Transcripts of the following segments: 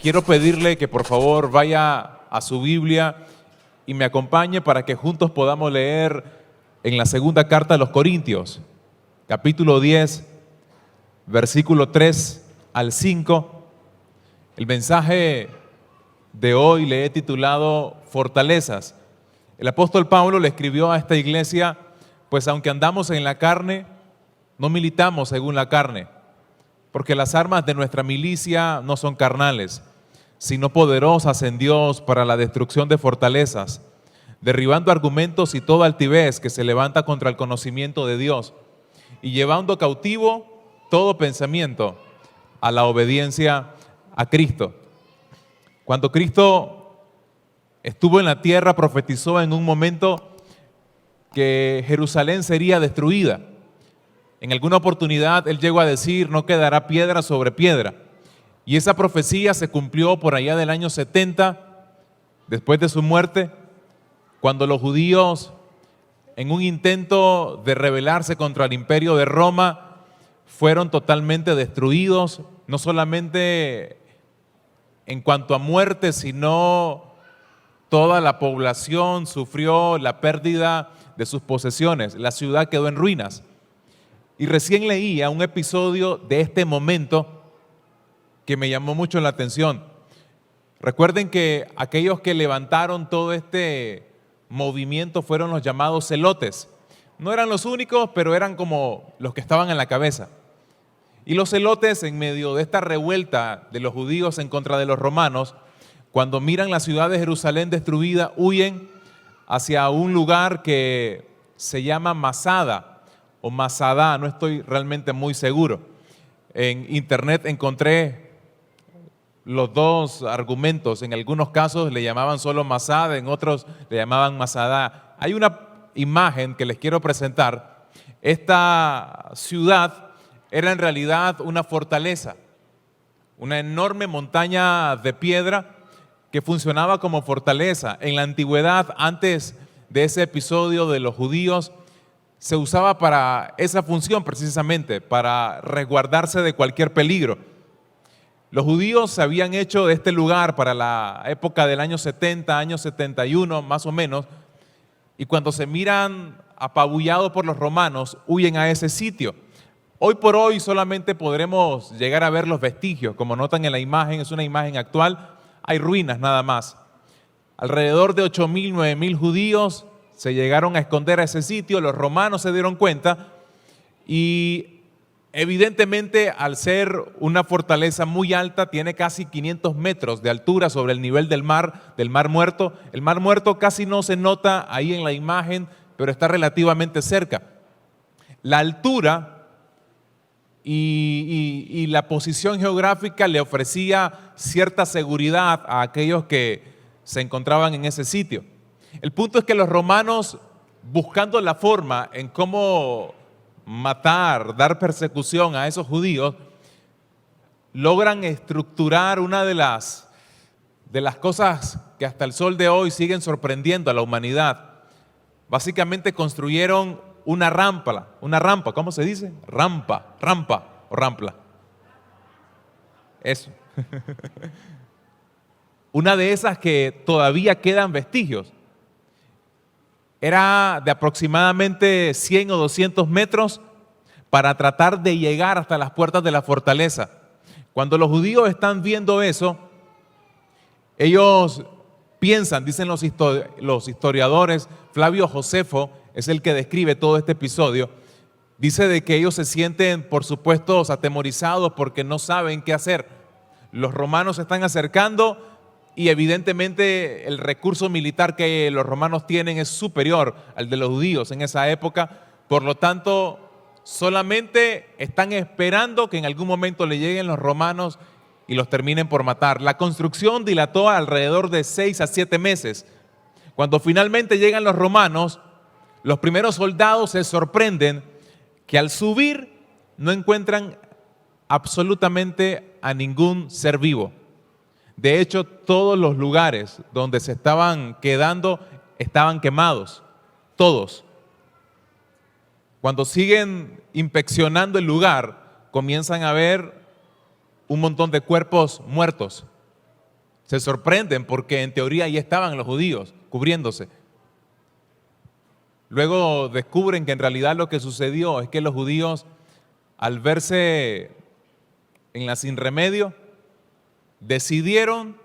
quiero pedirle que por favor vaya a su Biblia y me acompañe para que juntos podamos leer en la segunda carta a los Corintios, capítulo 10, versículo 3 al 5. El mensaje de hoy le he titulado Fortalezas. El apóstol Pablo le escribió a esta iglesia: pues aunque andamos en la carne, no militamos según la carne, porque las armas de nuestra milicia no son carnales, sino poderosas en Dios para la destrucción de fortalezas, derribando argumentos y toda altivez que se levanta contra el conocimiento de Dios, y llevando cautivo todo pensamiento a la obediencia a Cristo. Cuando Cristo estuvo en la tierra, profetizó en un momento que Jerusalén sería destruida. En alguna oportunidad Él llegó a decir: no quedará piedra sobre piedra. Y esa profecía se cumplió por allá del año 70, después de su muerte, cuando los judíos, en un intento de rebelarse contra el imperio de Roma, fueron totalmente destruidos, no solamente en cuanto a muerte, sino toda la población sufrió la pérdida de sus posesiones. La ciudad quedó en ruinas. Y recién leía un episodio de este momento que me llamó mucho la atención. Recuerden que aquellos que levantaron todo este movimiento fueron los llamados celotes. No eran los únicos, pero eran como los que estaban en la cabeza. Y los celotes, en medio de esta revuelta de los judíos en contra de los romanos, cuando miran la ciudad de Jerusalén destruida, huyen hacia un lugar que se llama Masada o Masada, no estoy realmente muy seguro. En internet encontré los dos argumentos. En algunos casos le llamaban solo Masada, en otros le llamaban Masada. Hay una imagen que les quiero presentar. Esta ciudad era en realidad una fortaleza, una enorme montaña de piedra que funcionaba como fortaleza. En la antigüedad, antes de ese episodio de los judíos, se usaba para esa función precisamente, para resguardarse de cualquier peligro. Los judíos se habían hecho de este lugar para la época del año 70, año 71 más o menos, y cuando se miran apabullados por los romanos, huyen a ese sitio. Hoy por hoy solamente podremos llegar a ver los vestigios. Como notan en la imagen, es una imagen actual, hay ruinas nada más. Alrededor de 8.000, 9.000 judíos se llegaron a esconder a ese sitio. Los romanos se dieron cuenta y evidentemente, al ser una fortaleza muy alta, tiene casi 500 metros de altura sobre el nivel del Mar Muerto. El Mar Muerto casi no se nota ahí en la imagen, pero está relativamente cerca. La altura y la posición geográfica le ofrecía cierta seguridad a aquellos que se encontraban en ese sitio. El punto es que los romanos, buscando la forma en cómo matar, dar persecución a esos judíos, logran estructurar una de las cosas que hasta el sol de hoy siguen sorprendiendo a la humanidad. Básicamente construyeron una rampa, ¿cómo se dice? Rampa o rampla. Eso. Una de esas que todavía quedan vestigios. Era de aproximadamente 100 o 200 metros para tratar de llegar hasta las puertas de la fortaleza. Cuando los judíos están viendo eso, ellos piensan, dicen los historiadores, Flavio Josefo es el que describe todo este episodio, dice de que ellos se sienten, por supuesto, atemorizados porque no saben qué hacer. Los romanos se están acercando y evidentemente el recurso militar que los romanos tienen es superior al de los judíos en esa época. Por lo tanto, solamente están esperando que en algún momento le lleguen los romanos y los terminen por matar. La construcción dilató alrededor de 6 a 7 meses. Cuando finalmente llegan los romanos, los primeros soldados se sorprenden que al subir no encuentran absolutamente a ningún ser vivo. De hecho, todos los lugares donde se estaban quedando estaban quemados, todos. Cuando siguen inspeccionando el lugar, comienzan a ver un montón de cuerpos muertos. Se sorprenden porque en teoría ahí estaban los judíos cubriéndose. Luego descubren que en realidad lo que sucedió es que los judíos, al verse en la sin remedio, decidieron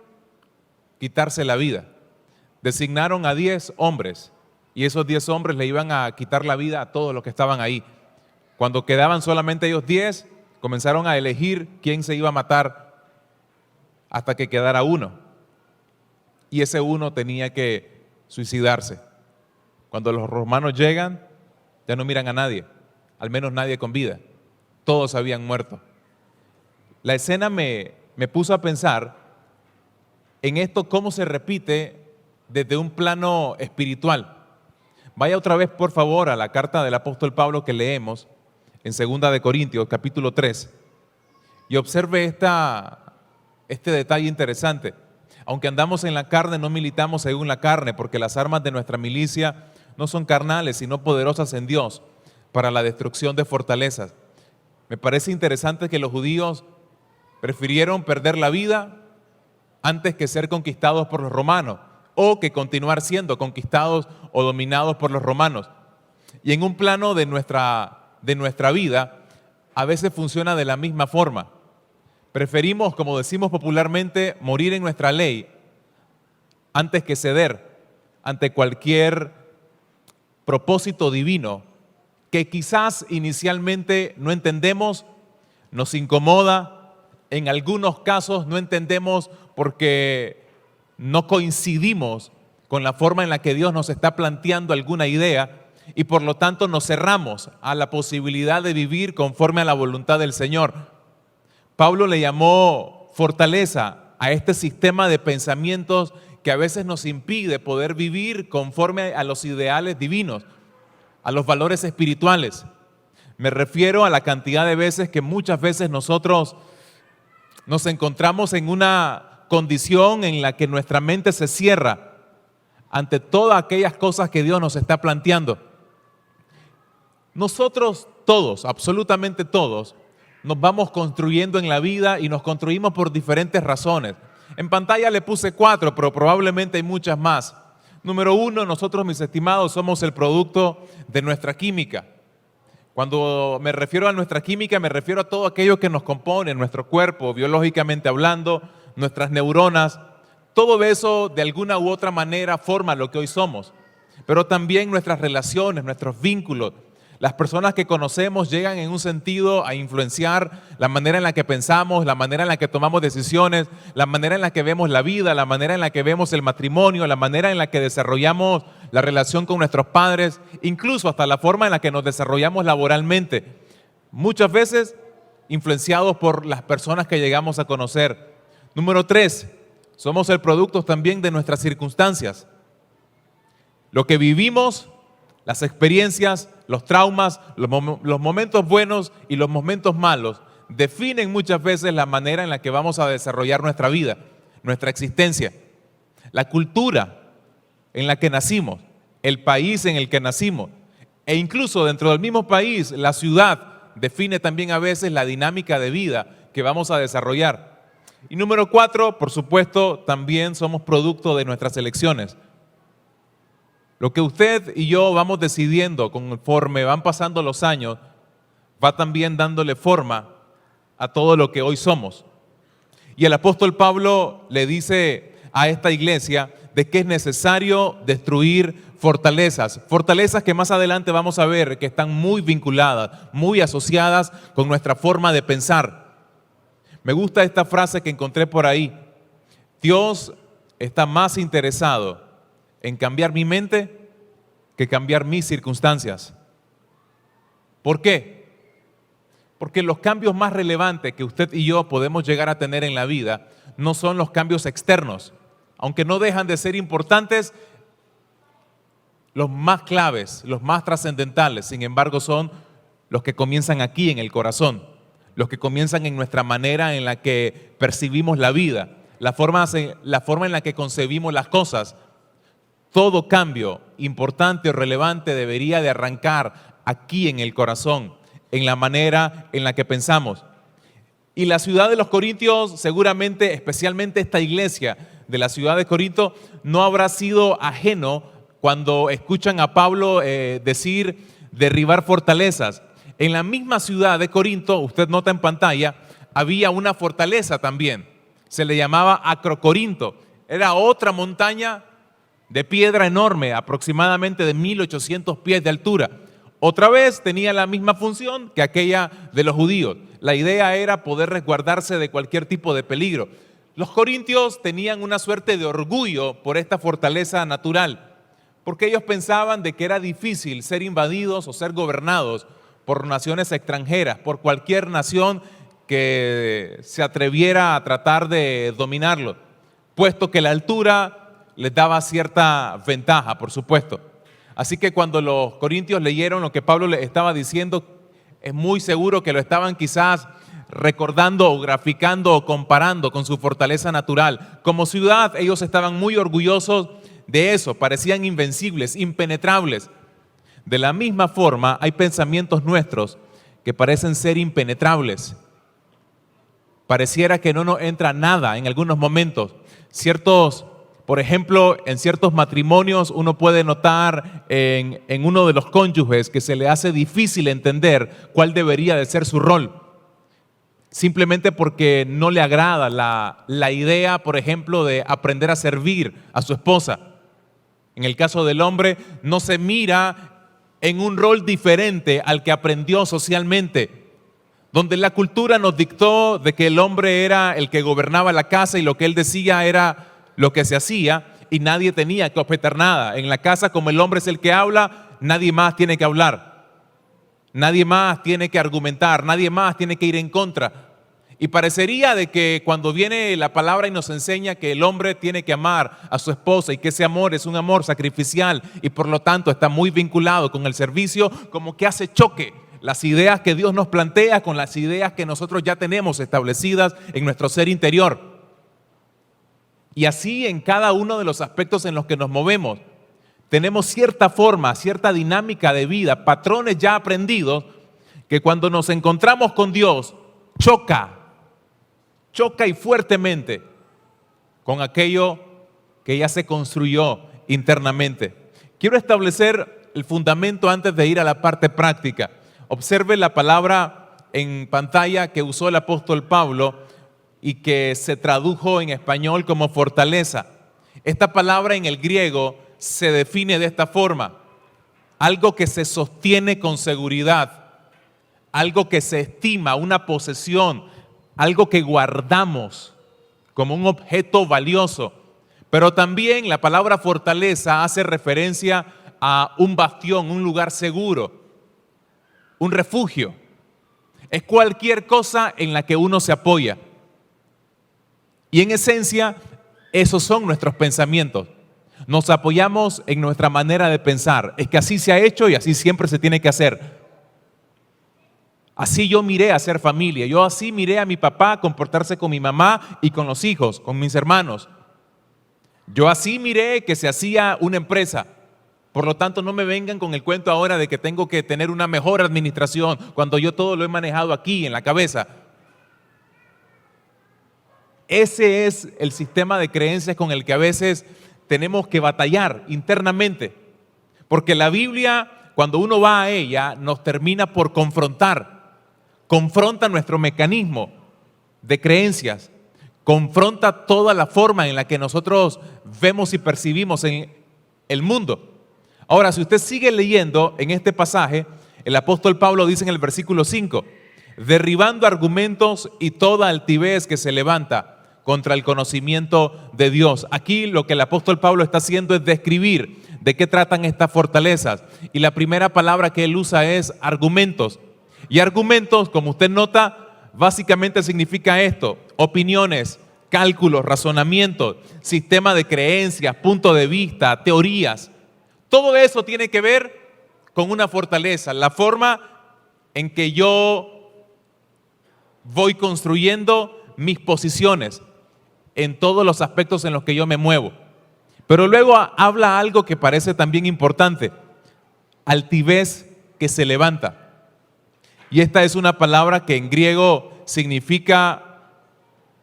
quitarse la vida. Designaron a 10 hombres y esos 10 hombres le iban a quitar la vida a todos los que estaban ahí. Cuando quedaban solamente ellos 10, comenzaron a elegir quién se iba a matar hasta que quedara uno. Y ese uno tenía que suicidarse. Cuando los romanos llegan, ya no miran a nadie, al menos nadie con vida. Todos habían muerto. La escena me puso a pensar en esto, cómo se repite desde un plano espiritual. Vaya otra vez, por favor, a la carta del apóstol Pablo que leemos en 2 de Corintios, capítulo 3, y observe este detalle interesante. Aunque andamos en la carne, no militamos según la carne, porque las armas de nuestra milicia no son carnales, sino poderosas en Dios para la destrucción de fortalezas. Me parece interesante que los judíos prefirieron perder la vida antes que ser conquistados por los romanos, o que continuar siendo conquistados o dominados por los romanos. Y en un plano de nuestra vida, a veces funciona de la misma forma. Preferimos, como decimos popularmente, morir en nuestra ley antes que ceder ante cualquier propósito divino que quizás inicialmente no entendemos, nos incomoda, en algunos casos no entendemos porque no coincidimos con la forma en la que Dios nos está planteando alguna idea y por lo tanto nos cerramos a la posibilidad de vivir conforme a la voluntad del Señor. Pablo le llamó fortaleza a este sistema de pensamientos que a veces nos impide poder vivir conforme a los ideales divinos, a los valores espirituales. Me refiero a la cantidad de veces que muchas veces nosotros nos encontramos en una condición en la que nuestra mente se cierra ante todas aquellas cosas que Dios nos está planteando. Nosotros todos, absolutamente todos, nos vamos construyendo en la vida y nos construimos por diferentes razones. En pantalla le puse 4, pero probablemente hay muchas más. Número 1, nosotros, mis estimados, somos el producto de nuestra química. Cuando me refiero a nuestra química, me refiero a todo aquello que nos compone, nuestro cuerpo, biológicamente hablando, nuestras neuronas. Todo eso, de alguna u otra manera, forma lo que hoy somos. Pero también nuestras relaciones, nuestros vínculos. Las personas que conocemos llegan en un sentido a influenciar la manera en la que pensamos, la manera en la que tomamos decisiones, la manera en la que vemos la vida, la manera en la que vemos el matrimonio, la manera en la que desarrollamos la relación con nuestros padres, incluso hasta la forma en la que nos desarrollamos laboralmente. Muchas veces influenciados por las personas que llegamos a conocer. Número 3, somos el producto también de nuestras circunstancias. Lo que vivimos, las experiencias, los traumas, los momentos buenos y los momentos malos definen muchas veces la manera en la que vamos a desarrollar nuestra vida, nuestra existencia. La cultura en la que nacimos, el país en el que nacimos e incluso dentro del mismo país, la ciudad define también a veces la dinámica de vida que vamos a desarrollar. Y número 4, por supuesto, también somos producto de nuestras elecciones. Lo que usted y yo vamos decidiendo conforme van pasando los años, va también dándole forma a todo lo que hoy somos. Y el apóstol Pablo le dice a esta iglesia de que es necesario destruir fortalezas. Fortalezas que más adelante vamos a ver que están muy vinculadas, muy asociadas con nuestra forma de pensar. Me gusta esta frase que encontré por ahí. Dios está más interesado en cambiar mi mente que cambiar mis circunstancias. ¿Por qué? Porque los cambios más relevantes que usted y yo podemos llegar a tener en la vida no son los cambios externos, aunque no dejan de ser importantes, los más claves, los más trascendentales, sin embargo, son los que comienzan aquí en el corazón, los que comienzan en nuestra manera en la que percibimos la vida, la forma en la que concebimos las cosas. Todo cambio importante o relevante debería de arrancar aquí en el corazón, en la manera en la que pensamos. Y la ciudad de los Corintios, seguramente, especialmente esta iglesia de la ciudad de Corinto, no habrá sido ajeno cuando escuchan a Pablo decir derribar fortalezas. En la misma ciudad de Corinto, usted nota en pantalla, había una fortaleza también. Se le llamaba Acrocorinto. Era otra montaña de piedra enorme, aproximadamente de 1800 pies de altura. Otra vez tenía la misma función que aquella de los judíos. La idea era poder resguardarse de cualquier tipo de peligro. Los corintios tenían una suerte de orgullo por esta fortaleza natural, porque ellos pensaban de que era difícil ser invadidos o ser gobernados por naciones extranjeras, por cualquier nación que se atreviera a tratar de dominarlo, puesto que la altura les daba cierta ventaja, por supuesto. Así que cuando los corintios leyeron lo que Pablo les estaba diciendo, es muy seguro que lo estaban quizás recordando o graficando o comparando con su fortaleza natural. Como ciudad, ellos estaban muy orgullosos de eso, parecían invencibles, impenetrables. De la misma forma, hay pensamientos nuestros que parecen ser impenetrables. Pareciera que no nos entra nada en algunos momentos. Por ejemplo, en ciertos matrimonios uno puede notar en uno de los cónyuges que se le hace difícil entender cuál debería de ser su rol. Simplemente porque no le agrada la idea, por ejemplo, de aprender a servir a su esposa. En el caso del hombre, no se mira en un rol diferente al que aprendió socialmente, donde la cultura nos dictó de que el hombre era el que gobernaba la casa y lo que él decía era lo que se hacía y nadie tenía que objetar nada. En la casa, como el hombre es el que habla, nadie más tiene que hablar, nadie más tiene que argumentar, nadie más tiene que ir en contra. Y parecería de que cuando viene la palabra y nos enseña que el hombre tiene que amar a su esposa y que ese amor es un amor sacrificial y por lo tanto está muy vinculado con el servicio, como que hace choque las ideas que Dios nos plantea con las ideas que nosotros ya tenemos establecidas en nuestro ser interior. Y así en cada uno de los aspectos en los que nos movemos, tenemos cierta forma, cierta dinámica de vida, patrones ya aprendidos, que cuando nos encontramos con Dios, choca y fuertemente con aquello que ya se construyó internamente. Quiero establecer el fundamento antes de ir a la parte práctica. Observe la palabra en pantalla que usó el apóstol Pablo y que se tradujo en español como fortaleza. Esta palabra en el griego se define de esta forma: algo que se sostiene con seguridad, algo que se estima, una posesión, algo que guardamos como un objeto valioso. Pero también la palabra fortaleza hace referencia a un bastión, un lugar seguro, un refugio. Es cualquier cosa en la que uno se apoya. Y en esencia, esos son nuestros pensamientos. Nos apoyamos en nuestra manera de pensar. Es que así se ha hecho y así siempre se tiene que hacer. Así yo miré a hacer familia, yo así miré a mi papá comportarse con mi mamá y con los hijos, con mis hermanos. Yo así miré que se hacía una empresa. Por lo tanto, no me vengan con el cuento ahora de que tengo que tener una mejor administración cuando yo todo lo he manejado aquí en la cabeza. Ese es el sistema de creencias con el que a veces tenemos que batallar internamente. Porque la Biblia, cuando uno va a ella, nos termina por confrontar. Confronta nuestro mecanismo de creencias, confronta toda la forma en la que nosotros vemos y percibimos en el mundo. Ahora, si usted sigue leyendo en este pasaje, el apóstol Pablo dice en el versículo 5, derribando argumentos y toda altivez que se levanta contra el conocimiento de Dios. Aquí lo que el apóstol Pablo está haciendo es describir de qué tratan estas fortalezas. Y la primera palabra que él usa es argumentos. Y argumentos, como usted nota, básicamente significa esto: opiniones, cálculos, razonamientos, sistema de creencias, punto de vista, teorías. Todo eso tiene que ver con una fortaleza, la forma en que yo voy construyendo mis posiciones en todos los aspectos en los que yo me muevo. Pero luego habla algo que parece también importante: altivez que se levanta. Y esta es una palabra que en griego significa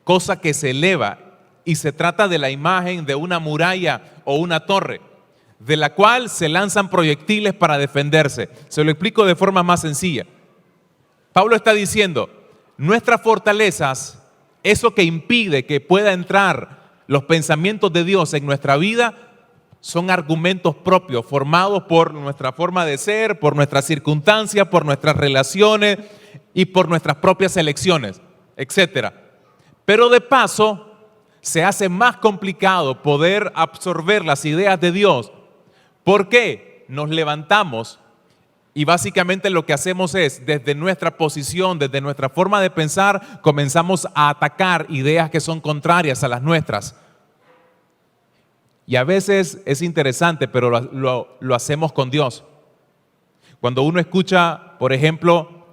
cosa que se eleva y se trata de la imagen de una muralla o una torre, de la cual se lanzan proyectiles para defenderse. Se lo explico de forma más sencilla. Pablo está diciendo, nuestras fortalezas, eso que impide que pueda entrar los pensamientos de Dios en nuestra vida, son argumentos propios, formados por nuestra forma de ser, por nuestras circunstancias, por nuestras relaciones y por nuestras propias elecciones, etc. Pero de paso, se hace más complicado poder absorber las ideas de Dios. ¿Por qué? Nos levantamos y básicamente lo que hacemos es, desde nuestra posición, desde nuestra forma de pensar, comenzamos a atacar ideas que son contrarias a las nuestras. Y a veces es interesante, pero lo hacemos con Dios. Cuando uno escucha, por ejemplo,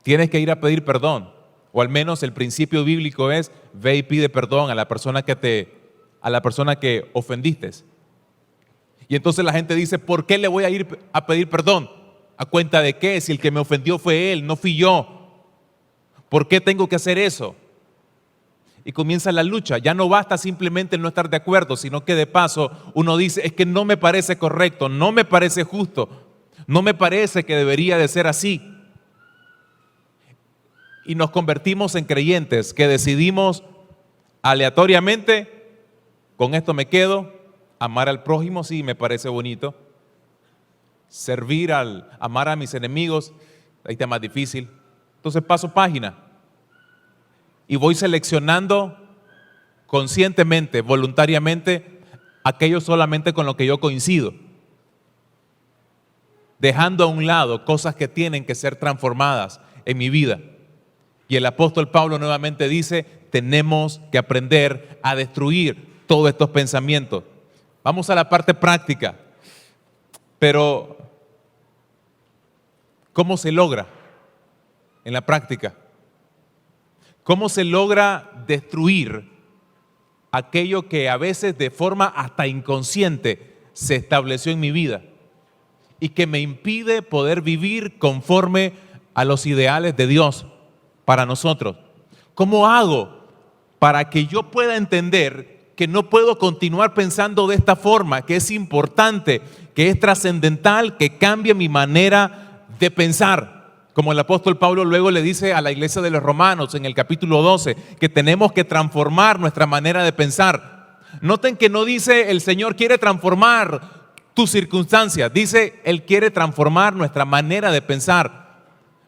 tienes que ir a pedir perdón, o al menos el principio bíblico es, ve y pide perdón a la persona que ofendiste. Y entonces la gente dice, ¿por qué le voy a ir a pedir perdón? ¿A cuenta de qué? Si el que me ofendió fue él, no fui yo. ¿Por qué tengo que hacer eso? Y comienza la lucha. Ya no basta simplemente no estar de acuerdo, sino que de paso uno dice, es que no me parece correcto, no me parece justo, no me parece que debería de ser así. Y nos convertimos en creyentes que decidimos aleatoriamente, con esto me quedo, amar al prójimo, sí, me parece bonito. Amar a mis enemigos, ahí está más difícil. Entonces paso página y voy seleccionando conscientemente, voluntariamente, aquello solamente con lo que yo coincido, dejando a un lado cosas que tienen que ser transformadas en mi vida. Y el apóstol Pablo nuevamente dice, tenemos que aprender a destruir todos estos pensamientos. Vamos a la parte práctica, pero ¿cómo se logra en la práctica? ¿Cómo se logra destruir aquello que a veces de forma hasta inconsciente se estableció en mi vida y que me impide poder vivir conforme a los ideales de Dios para nosotros? ¿Cómo hago para que yo pueda entender que no puedo continuar pensando de esta forma, que es importante, que es trascendental, que cambie mi manera de pensar? Como el apóstol Pablo luego le dice a la iglesia de los Romanos en el capítulo 12, que tenemos que transformar nuestra manera de pensar. Noten que no dice el Señor quiere transformar tus circunstancias, dice Él quiere transformar nuestra manera de pensar.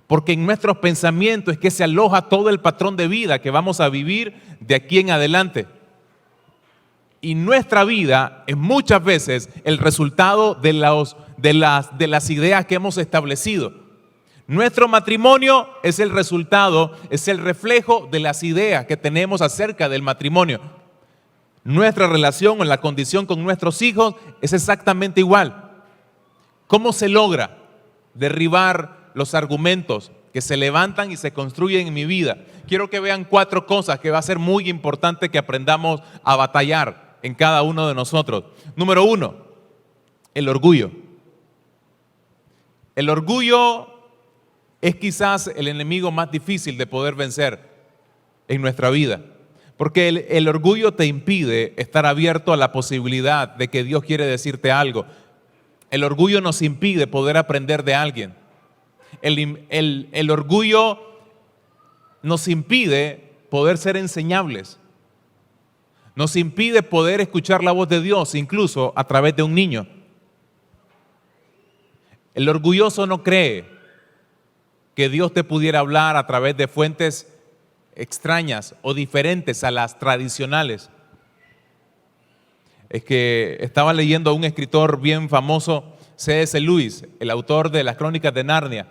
Porque en nuestros pensamientos es que se aloja todo el patrón de vida que vamos a vivir de aquí en adelante. Y nuestra vida es muchas veces el resultado de las ideas que hemos establecido. Nuestro matrimonio es el resultado, es el reflejo de las ideas que tenemos acerca del matrimonio. Nuestra relación o la condición con nuestros hijos es exactamente igual. ¿Cómo se logra derribar los argumentos que se levantan y se construyen en mi vida? Quiero que vean 4 cosas que va a ser muy importante que aprendamos a batallar en cada uno de nosotros. Número 1, el orgullo. El orgullo es quizás el enemigo más difícil de poder vencer en nuestra vida, porque el orgullo te impide estar abierto a la posibilidad de que Dios quiere decirte algo. El orgullo nos impide poder aprender de alguien. El orgullo nos impide poder ser enseñables. Nos impide poder escuchar la voz de Dios, incluso a través de un niño. El orgulloso no cree que Dios te pudiera hablar a través de fuentes extrañas o diferentes a las tradicionales. Es que estaba leyendo a un escritor bien famoso, C.S. Lewis, el autor de las Crónicas de Narnia,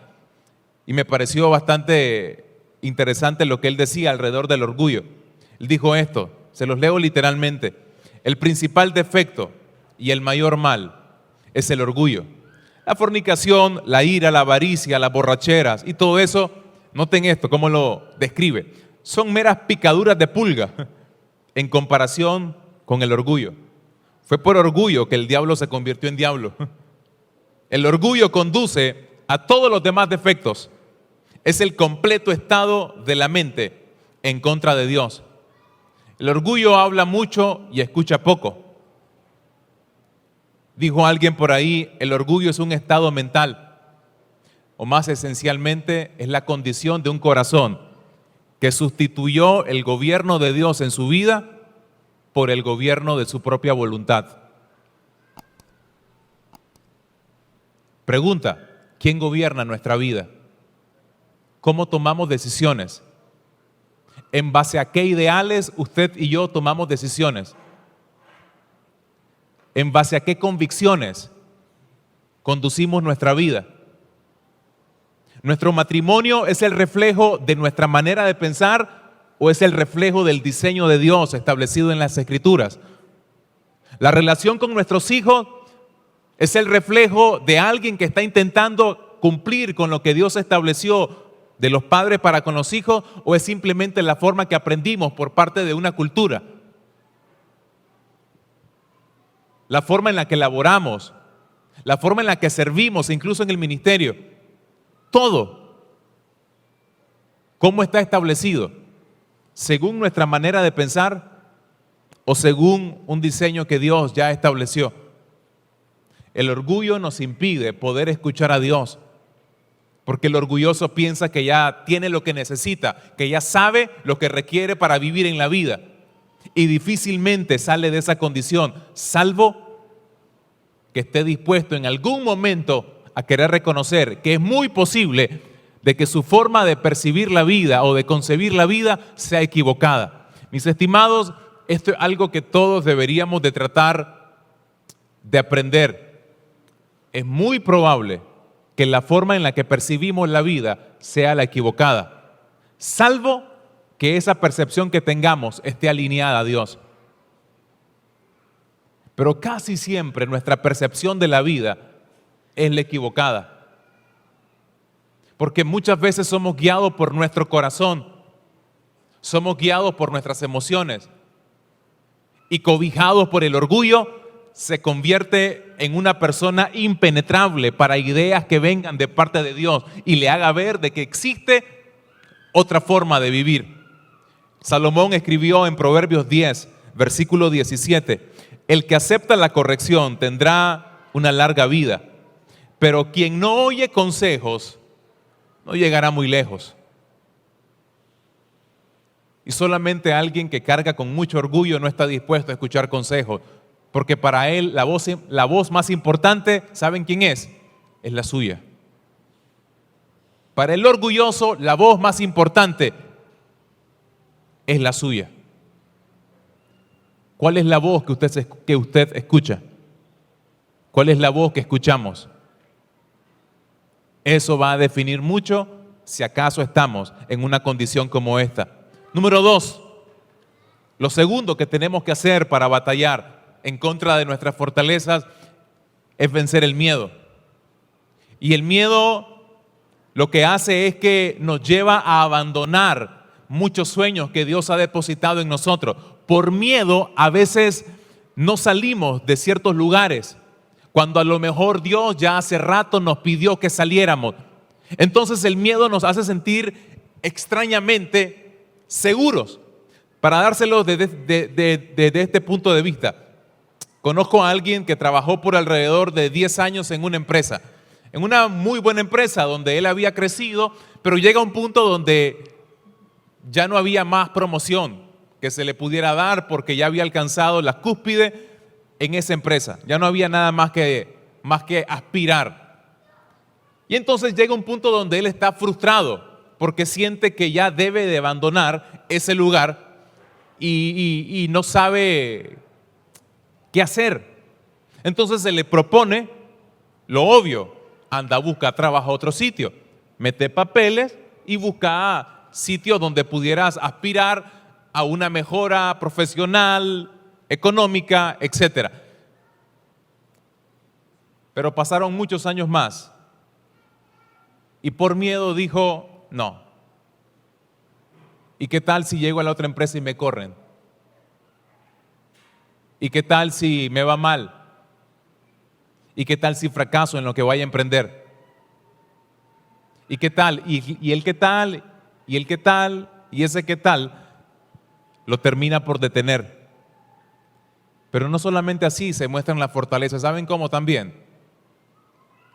y me pareció bastante interesante lo que él decía alrededor del orgullo. Él dijo esto, se los leo literalmente: el principal defecto y el mayor mal es el orgullo. La fornicación, la ira, la avaricia, las borracheras y todo eso, noten esto, cómo lo describe, son meras picaduras de pulga en comparación con el orgullo. Fue por orgullo que el diablo se convirtió en diablo. El orgullo conduce a todos los demás defectos. Es el completo estado de la mente en contra de Dios. El orgullo habla mucho y escucha poco. Dijo alguien por ahí, el orgullo es un estado mental, o más esencialmente es la condición de un corazón que sustituyó el gobierno de Dios en su vida por el gobierno de su propia voluntad. Pregunta, ¿quién gobierna nuestra vida? ¿Cómo tomamos decisiones? ¿En base a qué ideales usted y yo tomamos decisiones? ¿En base a qué convicciones conducimos nuestra vida? ¿Nuestro matrimonio es el reflejo de nuestra manera de pensar o es el reflejo del diseño de Dios establecido en las Escrituras? ¿La relación con nuestros hijos es el reflejo de alguien que está intentando cumplir con lo que Dios estableció de los padres para con los hijos o es simplemente la forma que aprendimos por parte de una cultura? La forma en la que laboramos, la forma en la que servimos, incluso en el ministerio, todo. ¿Cómo está establecido? ¿Según nuestra manera de pensar o según un diseño que Dios ya estableció? El orgullo nos impide poder escuchar a Dios, porque el orgulloso piensa que ya tiene lo que necesita, que ya sabe lo que requiere para vivir en la vida y difícilmente sale de esa condición, salvo que esté dispuesto en algún momento a querer reconocer que es muy posible de que su forma de percibir la vida o de concebir la vida sea equivocada. Mis estimados, esto es algo que todos deberíamos de tratar de aprender. Es muy probable que la forma en la que percibimos la vida sea la equivocada, salvo que esa percepción que tengamos esté alineada a Dios. Pero casi siempre nuestra percepción de la vida es la equivocada, porque muchas veces somos guiados por nuestro corazón, somos guiados por nuestras emociones y cobijados por el orgullo, se convierte en una persona impenetrable para ideas que vengan de parte de Dios y le haga ver de que existe otra forma de vivir. Salomón escribió en Proverbios 10, versículo 17, el que acepta la corrección tendrá una larga vida, pero quien no oye consejos no llegará muy lejos. Y solamente alguien que carga con mucho orgullo no está dispuesto a escuchar consejos, porque para él la voz más importante, ¿saben quién es? Es la suya. Para el orgulloso, la voz más importante es la suya. ¿Cuál es la voz que usted escucha? ¿Cuál es la voz que escuchamos? Eso va a definir mucho si acaso estamos en una condición como esta. Número 2, lo segundo que tenemos que hacer para batallar en contra de nuestras fortalezas es vencer el miedo. Y el miedo lo que hace es que nos lleva a abandonar muchos sueños que Dios ha depositado en nosotros. Por miedo a veces no salimos de ciertos lugares, cuando a lo mejor Dios ya hace rato nos pidió que saliéramos. Entonces el miedo nos hace sentir extrañamente seguros. Para dárselo desde este punto de vista, conozco a alguien que trabajó por alrededor de 10 años en una empresa, en una muy buena empresa donde él había crecido, pero llega un punto donde ya no había más promoción que se le pudiera dar porque ya había alcanzado la cúspide en esa empresa. Ya no había nada más que aspirar. Y entonces llega un punto donde él está frustrado porque siente que ya debe de abandonar ese lugar y no sabe qué hacer. Entonces se le propone lo obvio: anda, busca trabajo a otro sitio, mete papeles y busca sitios donde pudieras aspirar a una mejora profesional, económica, etc. Pero pasaron muchos años más y por miedo dijo, no. ¿Y qué tal si llego a la otra empresa y me corren? ¿Y qué tal si me va mal? ¿Y qué tal si fracaso en lo que vaya a emprender? ¿Y qué tal? ¿Y el qué tal? ¿Y el qué tal? ¿Y ese qué tal? Lo termina por detener. Pero no solamente así se muestran las fortalezas. ¿Saben cómo también?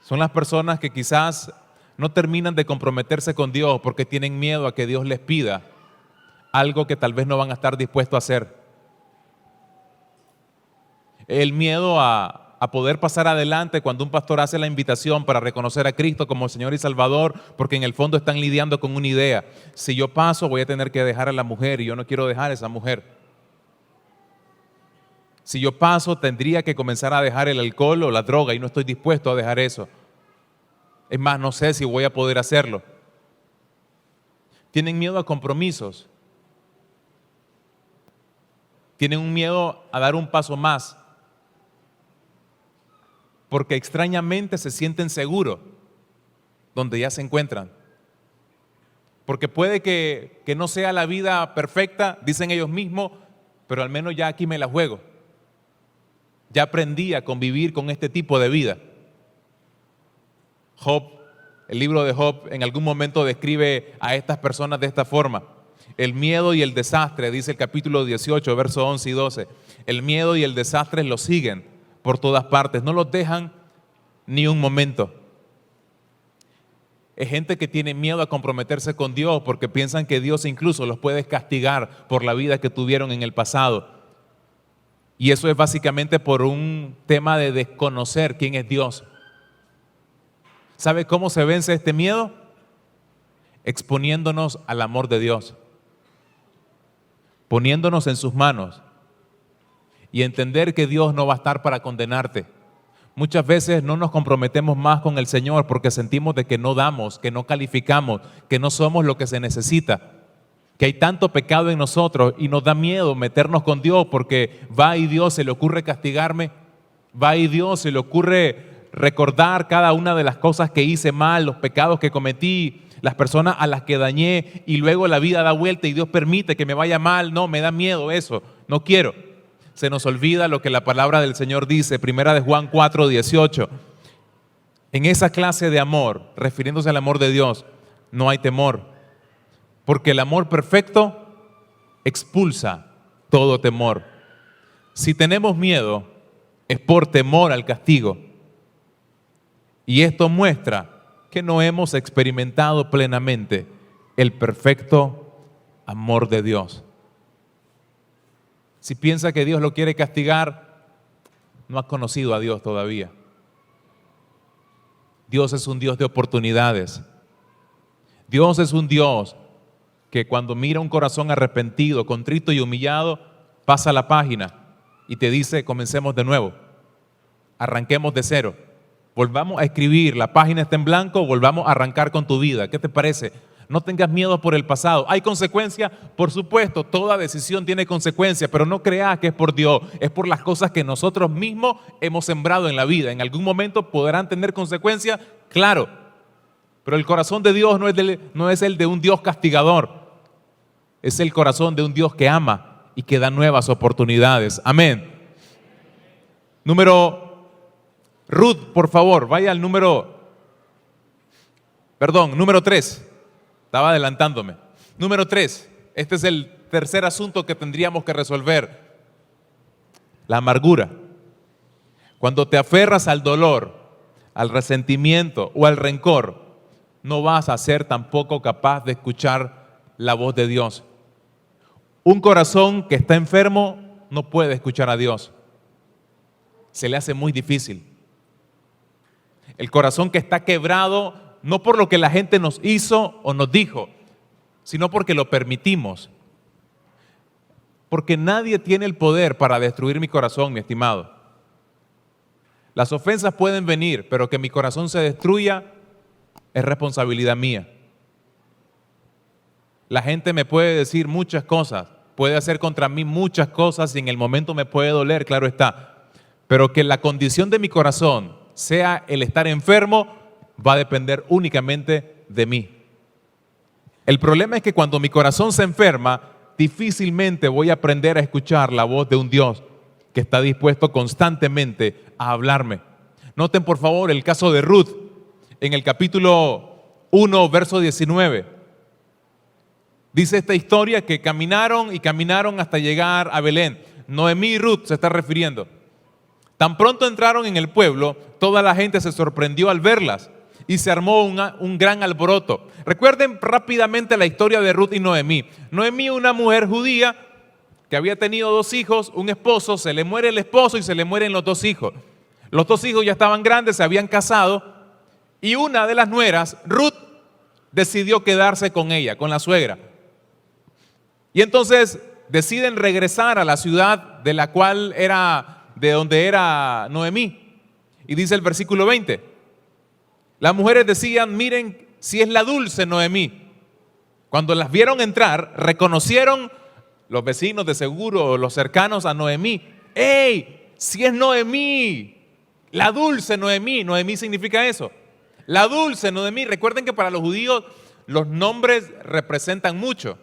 Son las personas que quizás no terminan de comprometerse con Dios porque tienen miedo a que Dios les pida algo que tal vez no van a estar dispuestos a hacer. El miedo a poder pasar adelante cuando un pastor hace la invitación para reconocer a Cristo como Señor y Salvador, porque en el fondo están lidiando con una idea. Si yo paso, voy a tener que dejar a la mujer y yo no quiero dejar a esa mujer. Si yo paso, tendría que comenzar a dejar el alcohol o la droga y no estoy dispuesto a dejar eso. Es más, no sé si voy a poder hacerlo. Tienen miedo a compromisos. Tienen un miedo a dar un paso más. Porque extrañamente se sienten seguros donde ya se encuentran. Porque puede que no sea la vida perfecta, dicen ellos mismos, pero al menos ya aquí me la juego. Ya aprendí a convivir con este tipo de vida. Job, el libro de Job, en algún momento describe a estas personas de esta forma. El miedo y el desastre, dice el capítulo 18, versos 11 y 12. El miedo y el desastre los siguen por todas partes, no los dejan ni un momento. Es gente que tiene miedo a comprometerse con Dios porque piensan que Dios incluso los puede castigar por la vida que tuvieron en el pasado. Y eso es básicamente por un tema de desconocer quién es Dios. ¿Sabe cómo se vence este miedo? Exponiéndonos al amor de Dios, poniéndonos en sus manos y entender que Dios no va a estar para condenarte. Muchas veces no nos comprometemos más con el Señor porque sentimos de que no damos, que no calificamos, que no somos lo que se necesita, que hay tanto pecado en nosotros y nos da miedo meternos con Dios porque va y Dios se le ocurre castigarme, va y Dios se le ocurre recordar cada una de las cosas que hice mal, los pecados que cometí, las personas a las que dañé y luego la vida da vuelta y Dios permite que me vaya mal. No, me da miedo eso, no quiero. Se nos olvida lo que la palabra del Señor dice, primera de Juan 4:18. En esa clase de amor, refiriéndose al amor de Dios, no hay temor, porque el amor perfecto expulsa todo temor. Si tenemos miedo, es por temor al castigo. Y esto muestra que no hemos experimentado plenamente el perfecto amor de Dios. Si piensa que Dios lo quiere castigar, no has conocido a Dios todavía. Dios es un Dios de oportunidades. Dios es un Dios que cuando mira un corazón arrepentido, contrito y humillado, pasa la página y te dice, comencemos de nuevo, arranquemos de cero, volvamos a escribir, la página está en blanco, volvamos a arrancar con tu vida. ¿Qué te parece? No tengas miedo por el pasado. ¿Hay consecuencias? Por supuesto, toda decisión tiene consecuencias, pero no creas que es por Dios, es por las cosas que nosotros mismos hemos sembrado en la vida. En algún momento podrán tener consecuencias, claro, pero el corazón de Dios no es el de un Dios castigador, es el corazón de un Dios que ama y que da nuevas oportunidades. Amén. Ruth, por favor, vaya al número 3. Estaba adelantándome. Número 3. Este es el tercer asunto que tendríamos que resolver. La amargura. Cuando te aferras al dolor, al resentimiento o al rencor, no vas a ser tampoco capaz de escuchar la voz de Dios. Un corazón que está enfermo no puede escuchar a Dios. Se le hace muy difícil. El corazón que está quebrado, no por lo que la gente nos hizo o nos dijo, sino porque lo permitimos. Porque nadie tiene el poder para destruir mi corazón, mi estimado. Las ofensas pueden venir, pero que mi corazón se destruya es responsabilidad mía. La gente me puede decir muchas cosas, puede hacer contra mí muchas cosas y en el momento me puede doler, claro está. Pero que la condición de mi corazón sea el estar enfermo, va a depender únicamente de mí. El problema es que cuando mi corazón se enferma, difícilmente voy a aprender a escuchar la voz de un Dios que está dispuesto constantemente a hablarme. Noten por favor el caso de Ruth. En el capítulo 1, verso 19. Dice esta historia que caminaron y caminaron hasta llegar a Belén. Noemí y Ruth se está refiriendo. Tan pronto entraron en el pueblo, toda la gente se sorprendió al verlas y se armó un gran alboroto. Recuerden rápidamente la historia de Ruth y Noemí. Noemí, una mujer judía que había tenido 2 hijos, un esposo, se le muere el esposo y se le mueren los 2 hijos. Los 2 hijos ya estaban grandes, se habían casado y una de las nueras, Ruth, decidió quedarse con ella, con la suegra. Y entonces deciden regresar a la ciudad de donde era Noemí. Y dice el versículo 20, las mujeres decían, miren si es la dulce Noemí. Cuando las vieron entrar, reconocieron los vecinos de seguro, los cercanos a Noemí. ¡Ey! Si es Noemí, la dulce Noemí. Noemí significa eso. La dulce Noemí. Recuerden que para los judíos los nombres representan mucho.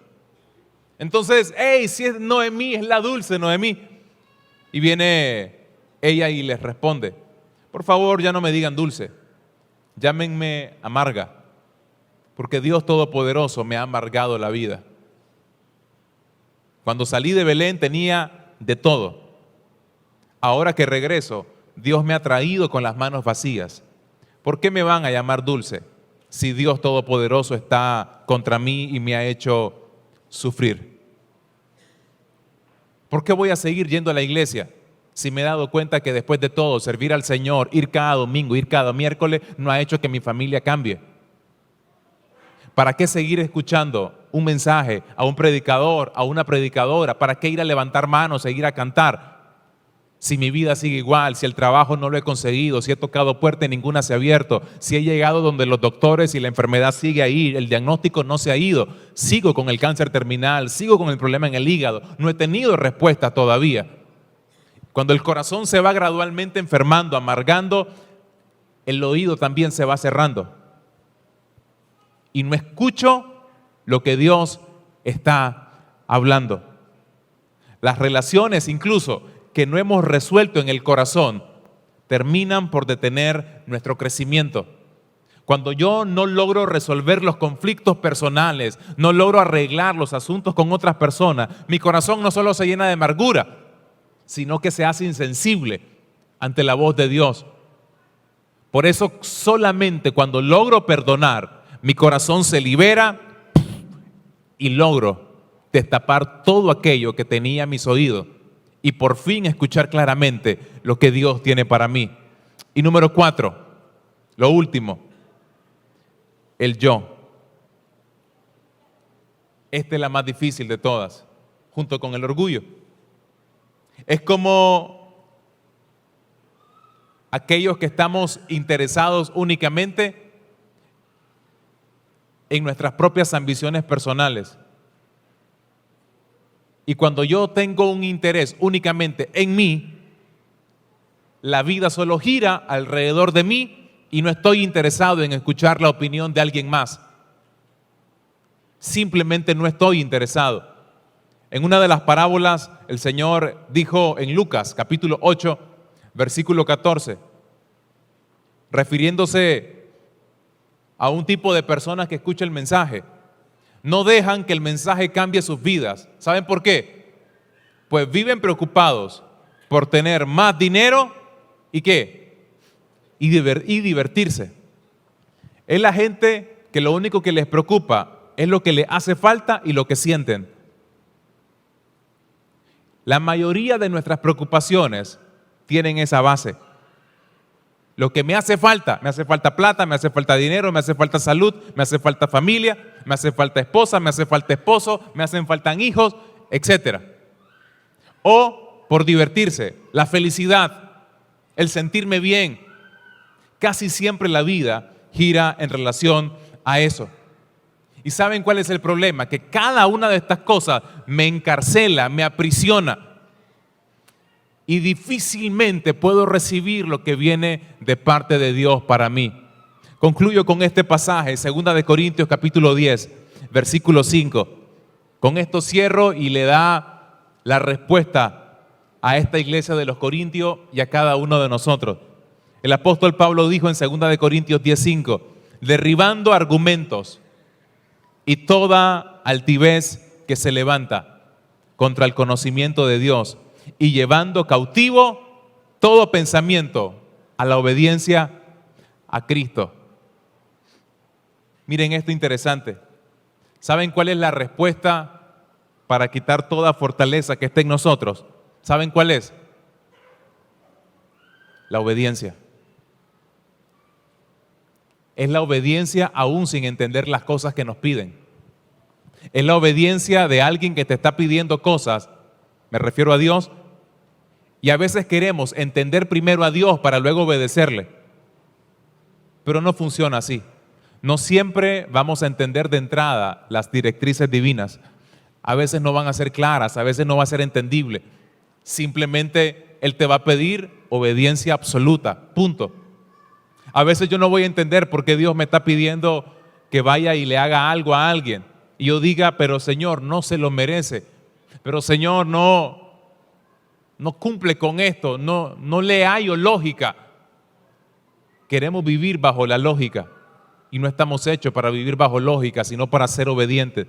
Entonces, ¡hey! Si es Noemí, es la dulce Noemí. Y viene ella y les responde, por favor, ya no me digan dulce, llámenme amarga, porque Dios Todopoderoso me ha amargado la vida. Cuando salí de Belén tenía de todo. Ahora que regreso, Dios me ha traído con las manos vacías. ¿Por qué me van a llamar dulce si Dios Todopoderoso está contra mí y me ha hecho sufrir? ¿Por qué voy a seguir yendo a la iglesia si me he dado cuenta que después de todo servir al Señor, ir cada domingo, ir cada miércoles, no ha hecho que mi familia cambie? ¿Para qué seguir escuchando un mensaje a un predicador, a una predicadora? ¿Para qué ir a levantar manos, seguir a cantar? Si mi vida sigue igual, si el trabajo no lo he conseguido, si he tocado puertas y ninguna se ha abierto, si he llegado donde los doctores y la enfermedad sigue ahí, el diagnóstico no se ha ido, sigo con el cáncer terminal, sigo con el problema en el hígado, no he tenido respuesta todavía. Cuando el corazón se va gradualmente enfermando, amargando, el oído también se va cerrando. Y no escucho lo que Dios está hablando. Las relaciones incluso que no hemos resuelto en el corazón terminan por detener nuestro crecimiento. Cuando yo no logro resolver los conflictos personales, no logro arreglar los asuntos con otras personas, mi corazón no solo se llena de amargura, sino que se hace insensible ante la voz de Dios. Por eso solamente cuando logro perdonar, mi corazón se libera y logro destapar todo aquello que tenía en mis oídos y por fin escuchar claramente lo que Dios tiene para mí. Y número 4, lo último, el yo. Esta es la más difícil de todas, junto con el orgullo. Es como aquellos que estamos interesados únicamente en nuestras propias ambiciones personales. Y cuando yo tengo un interés únicamente en mí, la vida solo gira alrededor de mí y no estoy interesado en escuchar la opinión de alguien más. Simplemente no estoy interesado. En una de las parábolas, el Señor dijo en Lucas, capítulo 8, versículo 14, refiriéndose a un tipo de personas que escucha el mensaje. No dejan que el mensaje cambie sus vidas. ¿Saben por qué? Pues viven preocupados por tener más dinero y ¿qué? Y divertirse. Es la gente que lo único que les preocupa es lo que les hace falta y lo que sienten. La mayoría de nuestras preocupaciones tienen esa base. Lo que me hace falta plata, me hace falta dinero, me hace falta salud, me hace falta familia, me hace falta esposa, me hace falta esposo, me hacen falta hijos, etc. O por divertirse, la felicidad, el sentirme bien. Casi siempre la vida gira en relación a eso. ¿Y saben cuál es el problema? Que cada una de estas cosas me encarcela, me aprisiona. Y difícilmente puedo recibir lo que viene de parte de Dios para mí. Concluyo con este pasaje, 2 Corintios capítulo 10, versículo 5. Con esto cierro y le da la respuesta a esta iglesia de los Corintios y a cada uno de nosotros. El apóstol Pablo dijo en 2 Corintios 10:5, derribando argumentos y toda altivez que se levanta contra el conocimiento de Dios y llevando cautivo todo pensamiento a la obediencia a Cristo. Miren esto interesante. ¿Saben cuál es la respuesta para quitar toda fortaleza que esté en nosotros? ¿Saben cuál es? La obediencia. Es la obediencia aún sin entender las cosas que nos piden. Es la obediencia de alguien que te está pidiendo cosas, me refiero a Dios, y a veces queremos entender primero a Dios para luego obedecerle. Pero no funciona así. No siempre vamos a entender de entrada las directrices divinas. A veces no van a ser claras, a veces no va a ser entendible. Simplemente Él te va a pedir obediencia absoluta, punto. A veces yo no voy a entender por qué Dios me está pidiendo que vaya y le haga algo a alguien. Y yo diga, pero Señor, no se lo merece. Pero Señor, no cumple con esto, no le hallo lógica. Queremos vivir bajo la lógica y no estamos hechos para vivir bajo lógica, sino para ser obedientes.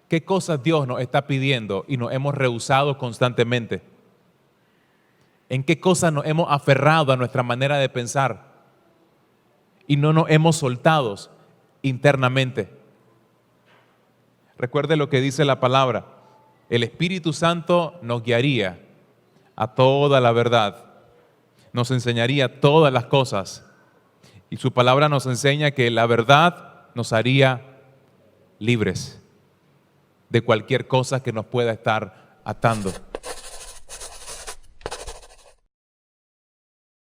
¿Qué cosas Dios nos está pidiendo y nos hemos rehusado constantemente? ¿En qué cosas nos hemos aferrado a nuestra manera de pensar y no nos hemos soltado internamente? Recuerde lo que dice la palabra. El Espíritu Santo nos guiaría a toda la verdad, nos enseñaría todas las cosas y su palabra nos enseña que la verdad nos haría libres de cualquier cosa que nos pueda estar atando.